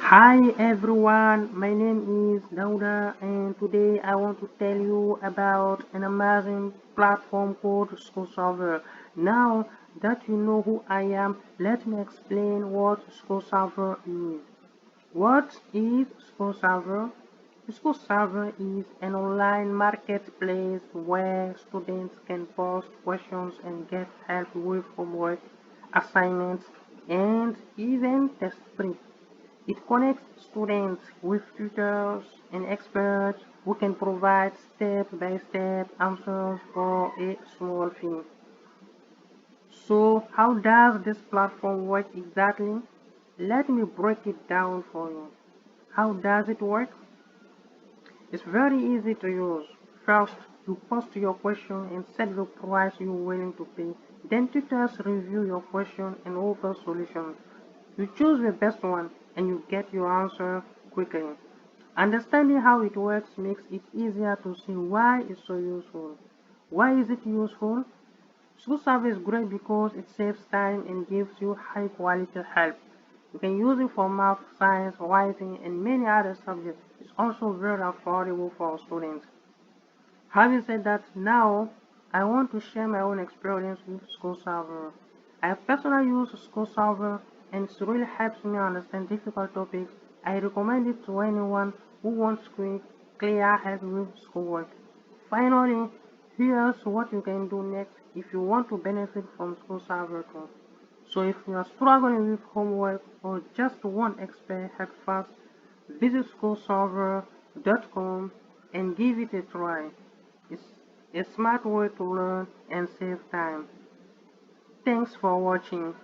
Hi everyone, my name is Dauda and today I want to tell you about an amazing platform called SchoolSolver. Now that you know who I am, let me explain what SchoolSolver is. What is SchoolSolver? SchoolSolver is an online marketplace where students can post questions and get help with homework, assignments, and even test prep. It connects students with tutors and experts who can provide step-by-step answers for a small fee. So, how does this platform work exactly? Let me break it down for you. How does it work? It's very easy to use. First, you post your question and set the price you're willing to pay. Then tutors review your question and offer solutions. You choose the best one and you get your answer quickly. Understanding how it works makes it easier to see why it's so useful. Why is it useful? SchoolSolver is great because it saves time and gives you high quality help. You can use it for math, science, writing, and many other subjects. It's also very affordable for students. Having said that, now I want to share my own experience with SchoolSolver. I personally use SchoolSolver and it really helps me understand difficult topics. I recommend it to anyone who wants quick, clear help with schoolwork. Finally, here's what you can do next if you want to benefit from SchoolSolver too. So if you are struggling with homework or just want expert help fast, visit schoolsolver.com and give it a try. It's a smart way to learn and save time. Thanks for watching.